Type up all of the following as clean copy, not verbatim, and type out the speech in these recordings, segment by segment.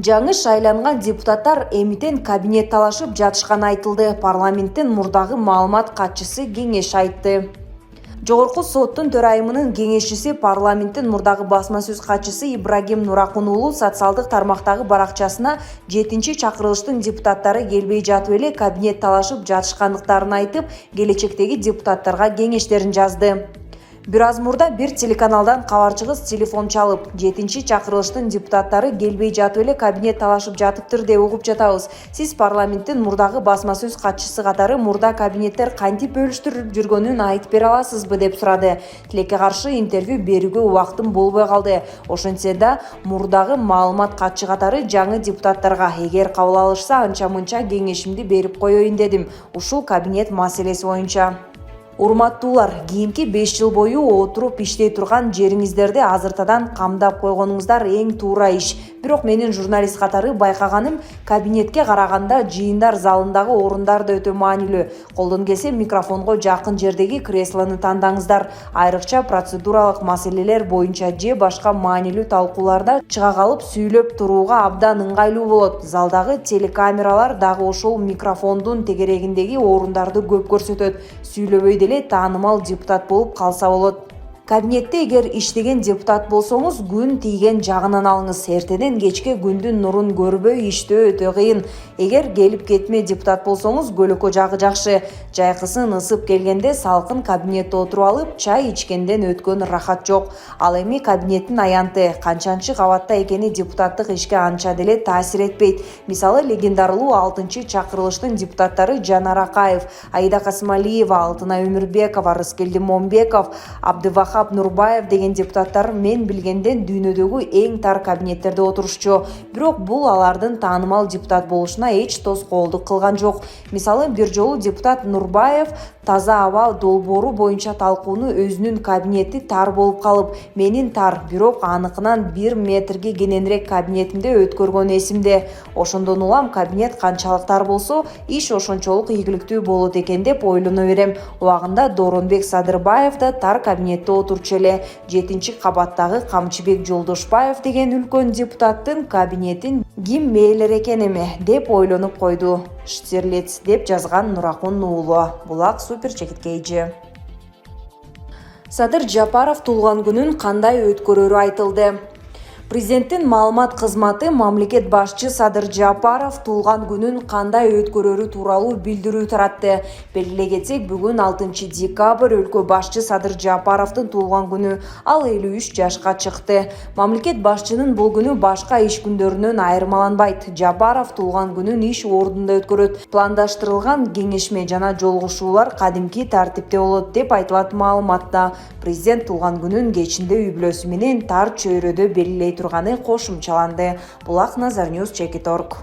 Жаңы шайланган депутаттар эмитен кабинет талашып жатышканы айтылды. Парламенттин мурдагы маалымат катчысы кеңеш айтты. Жогорку соттун төрайымынын кеңешчиси парламенттин мурдагы басма сөз катчысы Ибрагим Нуракун уулу социалдык тармактагы баракчасына 7-чакырылыштын депутаттары келбей жатып эле кабинет талашып жатышкандыктарын айтып, келечектеги депутаттарга кеңештерин жазды. Бир аз мурда бир телеканалдан кабарчыгыз телефон чалып, 7-чакырылыштын депутаттары келбей жатып эле кабинет талашып жатыптыр деп угуп жатабыз. Сиз парламенттин мурдагы басма сөз катчысы катары мурда кабинеттер кантип бөлүштүрүлүп жүргөнүн айтып бере аласызбы деп сурады. Тилекке каршы интервью берүүгө убактым болбой калды. Ошентсе да мурдагы маалымат катчы катары жаңы депутаттарга эгер кабыл алышса анча-мынча кеңешимди берип коеюн дедим. Ушул кабинет маселеси боюнча. Урматтуулар, кийинки 5 жыл бою отуруп иштей турган жериңиздерди азыртадан камдап койгонуңуздар эң туура иш. Бирок менин журналист катары байкаганым, кабинетке караганда жыйындар залындагы орундар да өтө маанилүү. Колдон келсе микрофонго жакын жердеги креслону тандаңыздар. Айрыкча процедуралык маселелер боюнча же башка маанилүү талкууларда чыга калып сүйлөп турууга абдан ыңгайлуу болот. Залдагы телекамералар дагы ошол микрофондун тегерегиндеги орундарды көп көрсөтөт. Сүйлөбөй деле таанымал депутат болуп калса болот. Кабинетте эгер иштеген депутат болсоңуз, күн тийген жагынан алыңыз. Эртеден кечке күндүн нурун көрбөй иштөө өтө кыйын. Эгер келип кетме депутат болсоңуз, көлөкө жагы жакшы. Жайкысын ысып келгенде салкын кабинетте отуруп алып, чай ичкенден өткөн рахат жок. Ал эми кабинеттин аянты канчанчы кабатта экени депутаттык ишке анча деле таасир этпейт. Мисалы, легендарылуу 6-чакырылыштын депутаттары Жанар Акаев, Аида Касымалиева, Алтынай Өмүрбекова, Рыскелди Момбеков, Абдывахап Нурбаев деген депутаттар мен билгенден дүйнөдөгү эң тар кабинеттерде отурушчу. Бирок бул алардын таанымал депутат болушуна эч тоскоолдук кылган жок. Мисалы, бир жолу депутат Нурбаев таза аба долбоору боюнча талкууну өзүнүн кабинети тар болуп калып, менин тар, бирок аныкынан 1 метрге кененирээк кабинетимде өткөргөнү эсимде. Ошондон улам кабинет канчалык тар болсо, иш ошончолук ийгиликтүү болот экен деп ойлоно берем. Убагында Доронбек Садырбаев да тар кабинетте отурчу эле. 7-кабаттагы Камчыбек Жолдошбаев деген үлкөн депутаттын кабинетин ким мээлер экен эме деп ойлонуп койду. Штирлиц деп жазган Нуракун уулу. Булак супер чекиткейчи. Садыр Жапаров туулган күнүн кандай өткөрөрү айтылды. Президенттин маалымат кызматы мамлекет башчы Садыр Жапаров туулган күнүн кандай өткөрөрү тууралуу билдирүү таратты. Белгилей кетсек, бүгүн 6 декабрь өлкө башчы Садыр Жапаровдун туулган күнү. Ал 53 жашка чыкты. Мамлекет башчынын бул күнү башка иш күндөрүнөн айырмаланбайт. Жапаров туулган күнүн иш ордунда өткөрөт. Пландаштырылган кеңешме жана жолугушуулар кадимки тартипте болот деп айтылат маалыматта. Президент туулган күнүн кечинде үй бүлөсү менен тар чөйрөдө белгилей турганы кошумчаланды. Булак Назарньюз Чекиторг.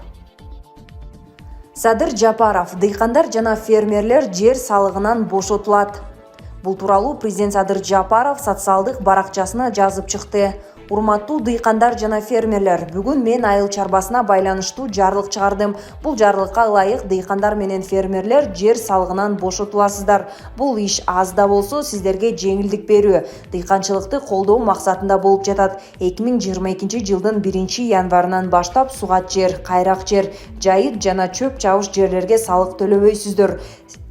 Садыр Жапаров: дыйкандар жана фермерлер жер салыгынан бошотулат. Бул тууралуу президент Садыр Жапаров социалдык баракчасына жазып чыкты. Урматтуу дыйкандар жана фермерлер, бүгүн мен айыл чарбасына байланыштуу жарлык чыгардым. Бул жарлыкка ылайык дыйкандар менен фермерлер жер салыгынан бошотуласыздар. Бул иш аз да болсо сиздерге жеңилдик берүү, дыйканчылыкты колдоо максатында болуп жатат. 2022 жылдын 1-январынан баштап сугат жер, кайрак жер, жайыт жана чөп чабыш жерлерге салык төлөбөйсүздөр.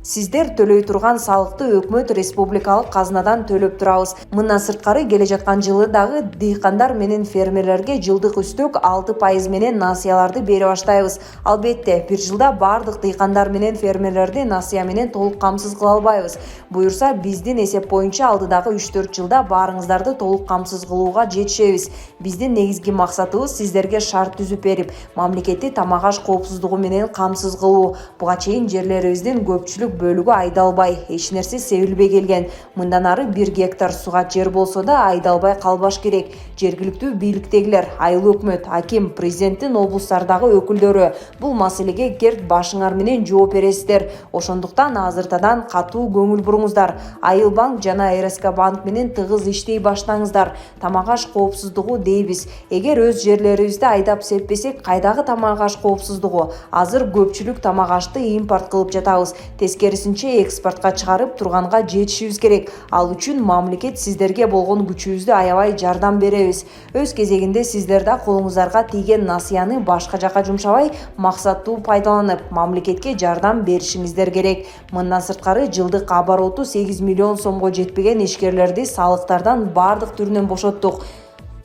Сиздер төлөй турган салыкты өкмөт республикалык казынадан төлөп турабыз. Мындан сырткары келе жаткан жылы дагы дыйкандар менен фермерлерге жылдык үстөк 6% менен насыяларды бере баштайбыз. Албетте, бир жылда бардык дыйкандар менен фермерлерди насыя менен толук камсыз кыла албайбыз. Буюрса, биздин эсеп боюнча алдыдагы 3-4 жылда баарыңыздарды толук камсыз кылууга жетишебиз. Биздин негизги максатыбыз сиздерге шарт түзүп берип, мамлекетти тамак аш коопсуздугу менен камсыз кылуу. Буга чейин жерлерибиздин көпчүлүк бөлүгү айдалбай, эч нерсе себилбей келген. Мындан ары 1 гектар сугат жер болсо да айдалбай калбаш керек. Жергиликтүү бийликтегилер, айыл өкмөт, аким, президенттин облустардагы өкүлдөрү бул маселеге керт башыңар менен жооп бересиздер. Ошондуктан азыртадан катуу көңүл буруңуздар. Айыл банк жана РСК банк менен тыгыз иштей баштаңыздар. Тамак аш коопсуздугу дейбиз. Эгер өз жерлерибизди айдап сеппесек, кайдагы тамак аш коопсуздугу? Азыр көпчүлүк тамак ашты импорт кылып жатабыз. тескерисинче экспортко чыгарып турганга жетишибиз керек. Ал үчүн мамлекет сиздерге болгон күчүбүздү аябай жардам беребиз. Өз кезегинде сиздер да колуңуздарга тийген насыяны башка жака жумшабай, максаттуу пайдаланып, мамлекетке жардам беришиңиздер керек. Мындан сырткары жылдык обороту 8 миллион сомго жетпеген ишкерлерди салыктардан бардык түрүнөн бошоттук.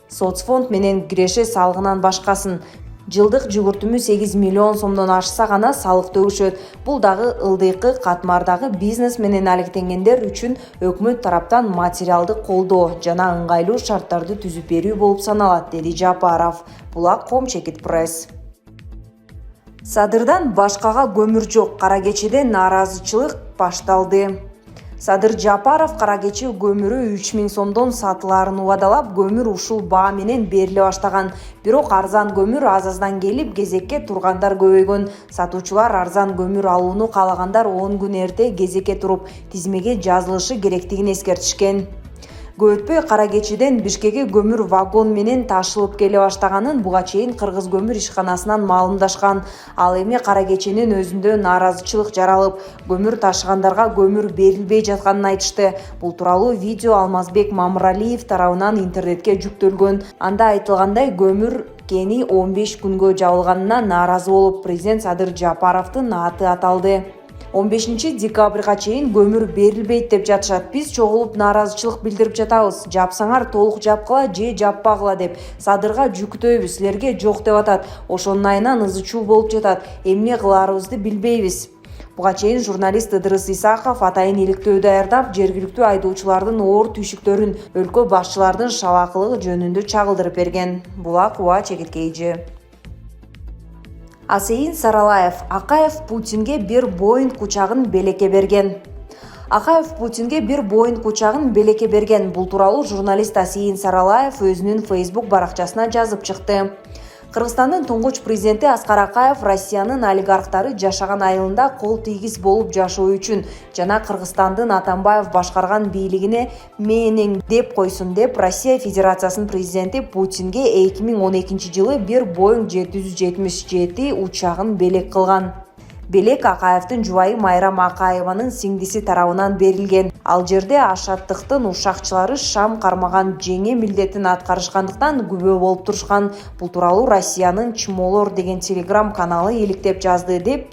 Соцфонд менен киреше салыгынан башкасын. Жылдык жүгүртүмү 8 миллион сомдон ашса гана салык төгүшөт. Бул дагы ылдыйкы катмардагы бизнес менен алектенгендер үчүн өкмөт тараптан материалдык колдоо жана ыңгайлуу шарттарды түзүп берүү болуп саналат, деди Жапаров. Булак.com Чекит пресс. Садырдан башкага көмүр жок. Кара кечеде нааразычылык башталды. Садыр Жапаров кара кече көмүрү 3000 сомдон сатылаарын убадалап, көмүр ушул баа менен бериле баштаган. Бирок арзан көмүр аз-аздан келип, кезекке тургандар көбөйгөн. Сатуучулар арзан көмүр алууну каалагандар 10 күн эрте кезекке туруп, тизмеге жазылышы керектигин эскертишкен. Көп өтпөй кара кечеден Бишкекке көмүр вагон менен ташылып келе баштаганын буга чейин Кыргыз көмүр ишканасынан маалымдашкан. Ал эми кара кеченин өзүндө нааразычылык жаралып, көмүр ташыгандарга көмүр берилбей жатканын айтышты. Бул тууралуу видео Алмазбек Мамыралиев тарабынан интернетке жүктөлгөн. Анда айтылгандай, көмүр кени 15 күнгө жабылганына нааразы болуп, президент Садыр Жапаровдун аты аталды. 15 декабрга чейин көмүр берилбейт деп жатышат. Биз чогулуп нааразычылык билдирип жатабыз. Жапсаңар толук жапкыла же жаппагыла деп. Садырга жүктөйбүз, силерге жок деп атат. Ошонун айынан ызы чуу болуп жатат. Эмне кылаарыбызды билбейбиз. Буга чейин журналист Ыдырыс Исаков атайын иликтөө даярдап, жергиликтүү айдоочулардын оор түйшүктөрүн, өлкө башчылардын шабакылыгы жөнүндө чагылдырып берген. Булак.com Чекиткейжи. Асейин Саралаев: Акаев Путинге бир Боинг учагын белекке берген. Акаев Путинге бир Боинг учагын белекке берген. Бул тууралуу журналист Асейин Саралаев өзүнүн Facebook баракчасына жазып чыкты. Кыргызстандын туңгуч президенти Аскар Акаев Россиянын олигархтары жашаган айылында кол тийгиз болуп жашоо үчүн жана Кыргызстандын Атамбаев башкарган бийлигине мээнең деп койсун деп Россия Федерациясынын президенти Путинге 2012 жылы бир Боинг 777 учагын белек кылган. Белек Акаевдин жубайы Майрам Акаеванын сиңдиси тарабынан берилген. Ал жерде ашаттыктын ушакчылары Шам кармаган жеңе милдетин аткарышкандыктан күбө болуп турушкан. Бул тууралуу Россиянын Чмолор деген телеграм каналы иликтеп жазды деп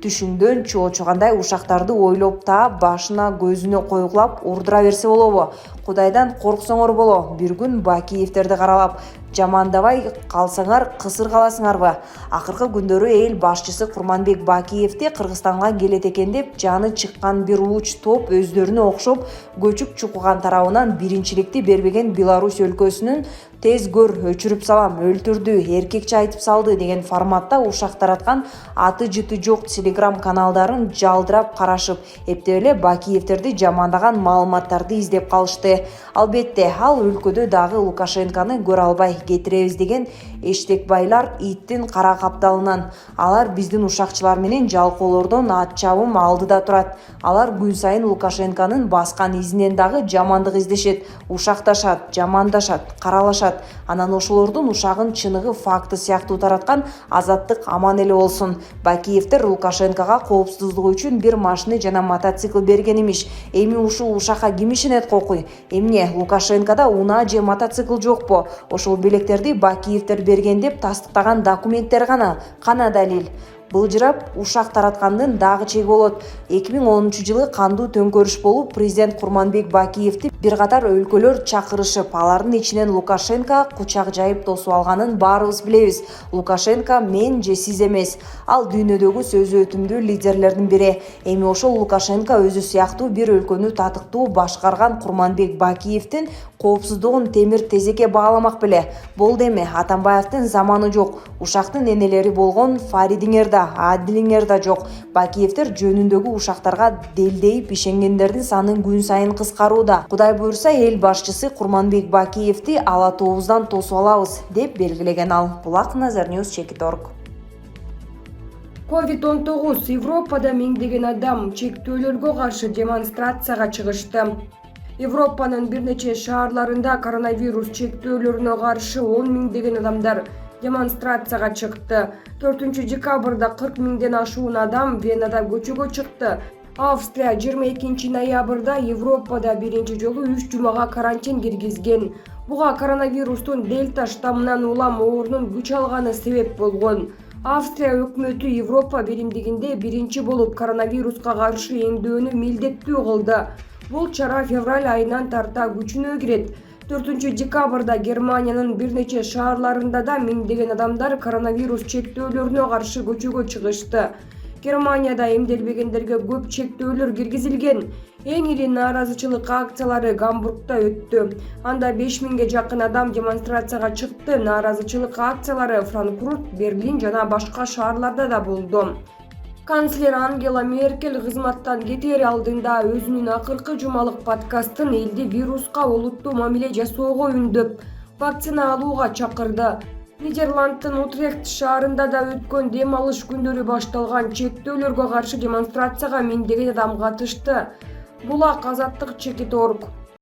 түшүңдөн чоочугандай ушактарды ойлоп таап, башына көзүнө койгулап урдура берсе болобу? Кудайдан корксоңор боло. Бир күн Бакиевтерди каралап, жамандабай калсаңар кысыр каласыңарбы? Акыркы күндөрү эл башчысы Курманбек Бакиевди Кыргызстанга келет экен деп жаны чыккан бир уч топ өздөрүнө окшоп көчүк чукуган тарабынан биринчиликти бербеген Беларусь өлкөсүнүн тез көр, өчүрүп салам, өлтүрдү, эркекче айтып салды деген форматта ушак тараткан аты жыты жок телеграм каналдарын жалдырап карашып, эптеп эле Бакиевтерди жамандаган маалыматтарды издеп калышты. Албетте, ал өлкөдө дагы Лукашенконы көрө албай кетиребиз деген эштекбайлар иттин кара капталынан. Алар биздин ушакчылар менен жалкоолордон ат чабым алдыда турат. Алар күн сайын Лукашенконун баскан изинен дагы жамандык издешет, ушакташат, жамандашат, каралашат. Анан ошолордун ушагын чыныгы факты сыяктуу тараткан Азаттык аман эле болсун. Бакиевтер Лукашенкога коопсуздугу үчүн бир машина жана мотоцикл берген имиш. Эми ушул ушакка ким ишенет кокуй? Эмне Лукашенкода унаа же мотоцикл жокпу? Ошол белектерди Бакиевтер берген деп тастыктаган документтер кана далил. Былжырап ушак тараткандын дагы чеги болот. 2010 жылы кандуу төңкөрүш болуп, президент Курманбек Бакиевди бир катар өлкөлөр чакырышып, алардын ичинен Лукашенко кучак жайып тосуп алганын баарыбыз билебиз. Лукашенко мен же сиз эмес, ал дүйнөдөгү сөзү өтүмдүү лидерлердин бири. Эми ошол Лукашенко өзү сыяктуу бир өлкөнү татыктуу башкарган Курманбек Бакиевдин коопсуздугун темир тезекке багаламак беле. Болду эми, Атамбаевдин заманы жок. Ушактын энелери болгон Фаридиңер да, Адилиңер да жок. Бакиевтер жөнүндөгү ушактарга делдейип ишенгендердин саны күн сайын кыскарууда. Кудай буйрса, эл башчысы Курманбек Бакиевди ала тобуздан тосуп алабыз деп белгилеген ал. Булак Назарньюс Чекит.org. COVID-19 Европада миңдеген адам чектөөлөргө каршы демонстрацияга чыгышты. Европанын бир нече шаарларында коронавирус чектөөлөрүнө каршы 10 миңдеген адамдар демонстрацияга чыкты. 4 декабрда 40 миңден ашуун адам Венада көчөгө чыкты. Австрия 22 ноябрда Европада биринчи жолу 3 жумага карантин киргизген. Буга коронавирустун дельта штаммынан улам оорунун күч алганы себеп болгон. Австрия өкмөтү Европа биримдигинде биринчи болуп коронавируска каршы эмдөөнү милдеттүү кылды. Бул чара февраль айынан тарта күчүнө кирет. 4 декабрда Германиянын бир нече шаарларында да миңдеген адамдар коронавирус чектөөлөрүнө каршы көчөгө чыгышты. Германияда эмделбегендерге көп чектөөлөр киргизилген. Эң ири нааразычылык акциялары Гамбургда өттү. Анда 5000ге жакын адам демонстрацияга чыкты. Нааразычылык акциялары Франкфурт, Берлин жана башка шаарларда да болду. Канцлер Ангела Меркель кызматтан кетер алдында өзүнүн акыркы жумалык подкастын элди вируска олуттуу мамиле жасоого үндөп, вакцина алууга чакырды. Нидерландтын Утрехт шаарында да өткөн дем алыш күндөрү башталган чектөөлөргө каршы демонстрацияга миңдеген адам катышты. Булак Азаттык Чекит.org